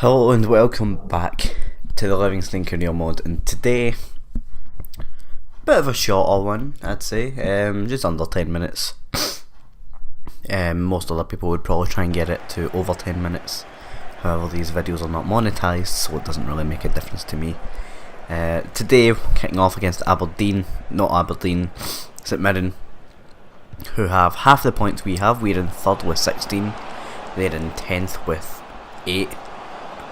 Hello and welcome back to the Livingston career mode, and today, bit of a shorter one, I'd say, just under 10 minutes. Most other people would probably try and get it to over 10 minutes. However, these videos are not monetized, so it doesn't really make a difference to me. Today, kicking off against St Mirren, who have half the points we have. We're in 3rd with 16, they're in 10th with 8.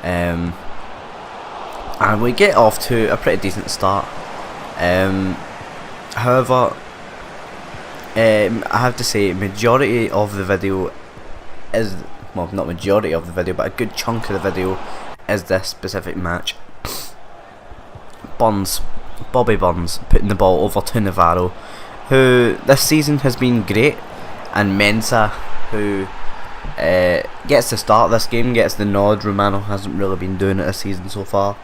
And we get off to a pretty decent start. However, I have to say, majority of the video is, well, not majority of the video, but a good chunk of the video is this specific match. Bobby Burns putting the ball over to Navarro, who this season has been great, and Mensah, who gets to start this game, gets the nod. Romano hasn't really been doing it this season so far,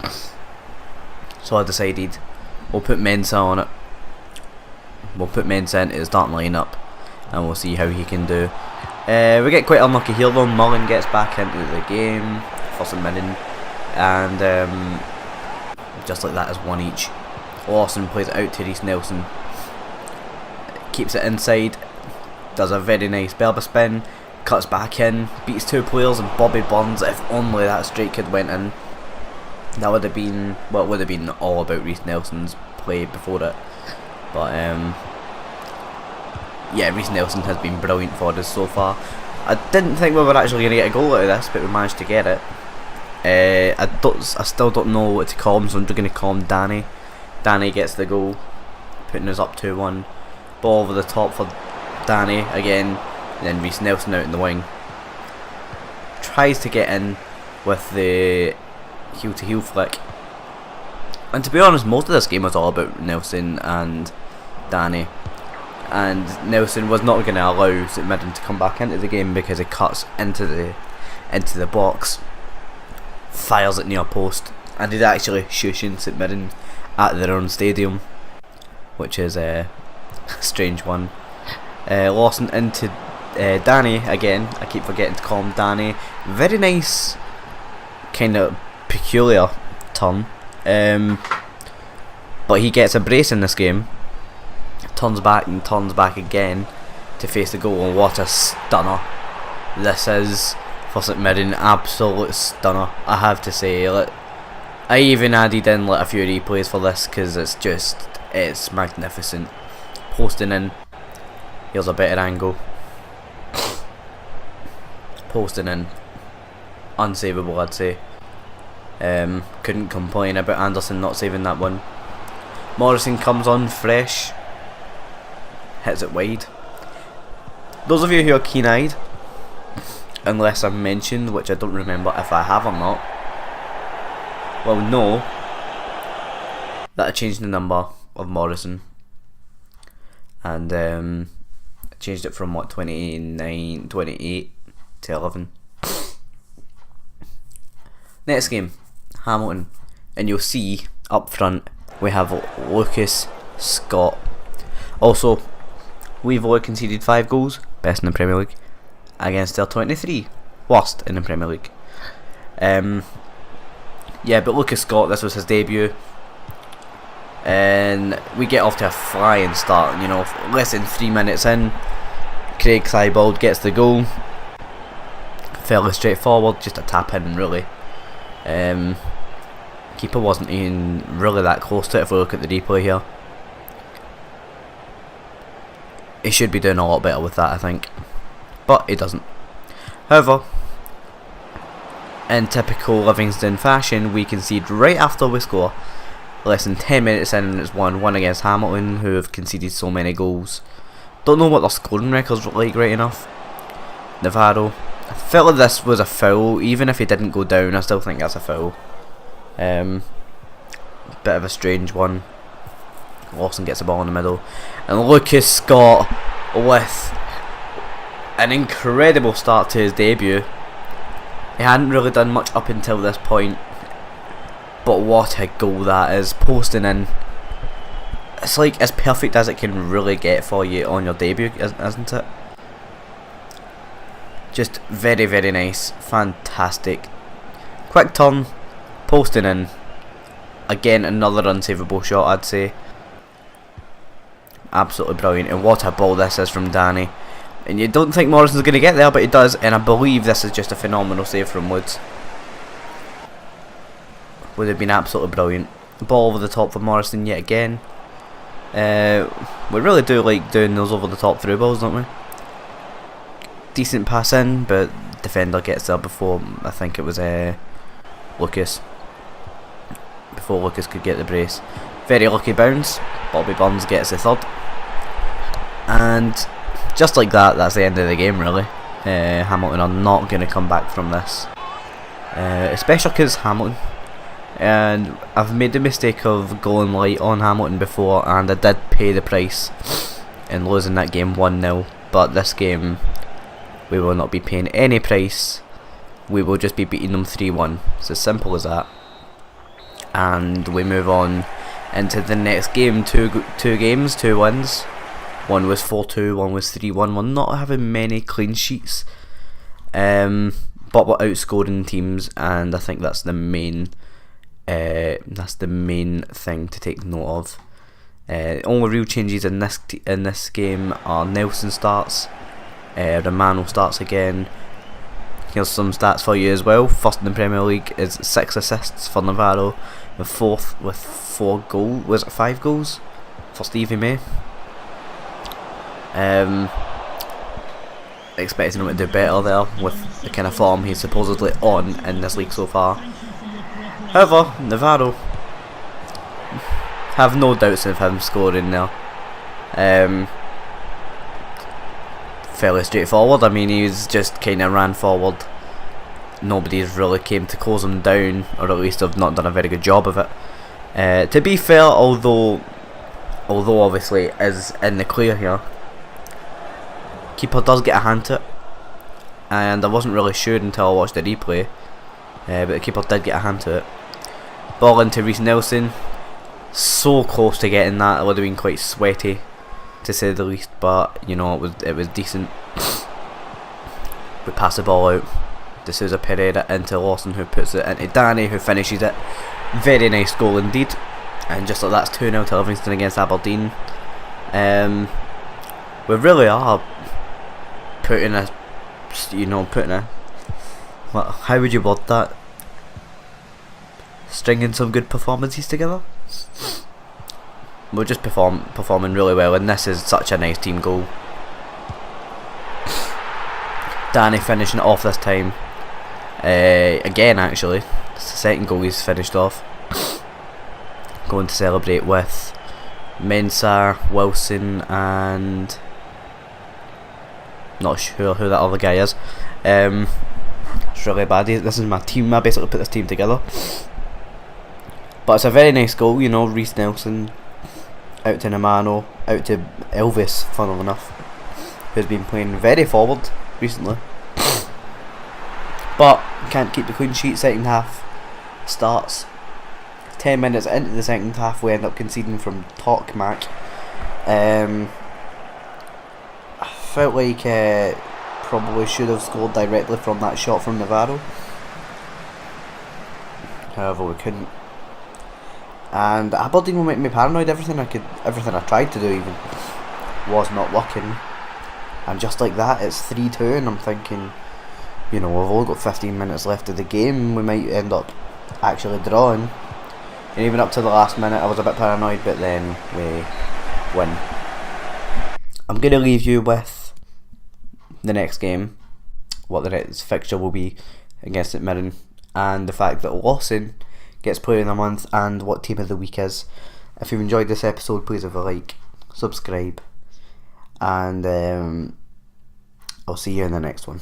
so I decided we'll put Mensah on it. We'll put Mensah into the starting lineup and we'll see how he can do. We get quite unlucky here though. Mullen gets back into the game for St Mirren, and just like that is one each. Lawson plays it out to Reece Nelson, keeps it inside, does a very nice Berber spin, cuts back in, beats 2 players, and Bobby Burns, if only that strike had went in, that would have been, well, it would have been all about Reece Nelson's play before it. But yeah, Reece Nelson has been brilliant for us so far. I didn't think we were actually going to get a goal out of this, but we managed to get it. I still don't know what to call him, so I'm just going to call him Danny. Danny gets the goal, putting us up 2-1. Ball over the top for Danny again. Then Reece Nelson out in the wing, tries to get in with the heel to heel flick. And to be honest, most of this game was all about Nelson and Danny, and Nelson was not going to allow St Mirren to come back into the game because he cuts into the box, fires it near post, and he's actually shushing St Mirren at their own stadium, which is a strange one. Lawson into Danny again. I keep forgetting to call him Danny. Very nice, kind of peculiar turn. But he gets a brace in this game. Turns back and turns back again to face the goal. And what a stunner this is for St Mirren. Absolute stunner, I have to say. I even added in a few replays for this because it's magnificent. Posting in. Here's a better angle. Posting in, unsavable, I'd say. Couldn't complain about Anderson not saving that one. Morrison comes on fresh, hits it wide. Those of you who are keen-eyed, unless I'm mentioned, which I don't remember if I have or not, well, know that I changed the number of Morrison, and changed it from 28 to 11. Next game, Hamilton, and you'll see up front we have Lucas Scott. Also, we've only conceded 5 goals, best in the Premier League, against their 23, worst in the Premier League. Yeah, but Lucas Scott, this was his debut, and we get off to a flying start. You know, less than 3 minutes in, Craig Thibault gets the goal. Fairly straightforward, just a tap in really. Keeper wasn't even really that close to it if we look at the replay here. He should be doing a lot better with that, I think, but he doesn't. However, in typical Livingston fashion, we concede right after we score. Less than 10 minutes in, and it's 1-1 against Hamilton, who have conceded so many goals. Don't know what their scoring records look like right enough. Navarro, I felt like this was a foul. Even if he didn't go down, I still think that's a foul. Bit of a strange one. Lawson gets the ball in the middle, and Lucas Scott with an incredible start to his debut. He hadn't really done much up until this point, but what a goal that is, posting in. It's like as perfect as it can really get for you on your debut, isn't it? Just very, very nice, fantastic Quick turn, posting in. Again, another unsavable shot, I'd say. Absolutely brilliant, and what a ball this is from Danny. And you don't think Morrison's going to get there, but he does, and I believe this is just a phenomenal save from Woods. Would have been absolutely brilliant. Ball over the top for Morrison yet again. We really do like doing those over the top through balls, don't we? Decent pass in, but defender gets there before, I think it was Lucas. Before Lucas could get the brace. Very lucky bounce. Bobby Burns gets the third. And just like that, that's the end of the game really. Hamilton are not going to come back from this. Especially because Hamilton. And I've made the mistake of going light on Hamilton before, and I did pay the price in losing that game 1-0. But this game, we will not be paying any price. We will just be beating them 3-1. It's as simple as that. And we move on into the next game. Two games, 2 wins. One was 4-2, one was 3-1. We're not having many clean sheets, but we're outscoring teams, and I think that's the main thing to take note of. Only real changes in this game are Nelson starts, Romano starts again. Here's some stats for you as well. First in the Premier League is 6 assists for Navarro, with fourth with 4 goals. Was it 5 goals for Stevie May? Expecting him to do better there with the kind of form he's supposedly on in this league so far. However, Navarro, have no doubts of him scoring there. Fairly straightforward. I mean, he's just kind of ran forward. Nobody's really came to close him down, or at least have not done a very good job of it. To be fair, although obviously is in the clear here, keeper does get a hand to it, and I wasn't really sure until I watched the replay, but the keeper did get a hand to it. Ball into Reece Nelson, so close to getting that. It would have been quite sweaty, to say the least, but you know, it was decent. We pass the ball out. De Souza Pereira into Lawson, who puts it into Danny, who finishes it. Very nice goal indeed. And just like that's 2-0 to Livingston against Aberdeen. We really are putting a, how would you word that? Stringing some good performances together. We're just performing really well, and this is such a nice team goal. Danny finishing it off this time. Again, actually, it's the second goal he's finished off. Going to celebrate with Mensah, Wilson, and not sure who that other guy is. It's really bad. This is my team. I basically put this team together. But it's a very nice goal, you know. Reece Nelson out to Namano, out to Elvis, funnily enough, who's been playing very forward recently. But can't keep the clean sheet. Second half starts. 10 minutes into the second half, we end up conceding from Tokmak. I felt like probably should have scored directly from that shot from Navarro. However, we couldn't. And Aberdeen will make me paranoid. Everything I tried to do even was not working. And just like that, it's 3-2, and I'm thinking, you know, we've only got 15 minutes left of the game. We might end up actually drawing. And even up to the last minute, I was a bit paranoid, but then we win. I'm going to leave you with the next game, what the next fixture will be against St Mirren, and the fact that Lawson gets Player of the Month, and what Team of the Week is. If you've enjoyed this episode, please have a like, subscribe, and I'll see you in the next one.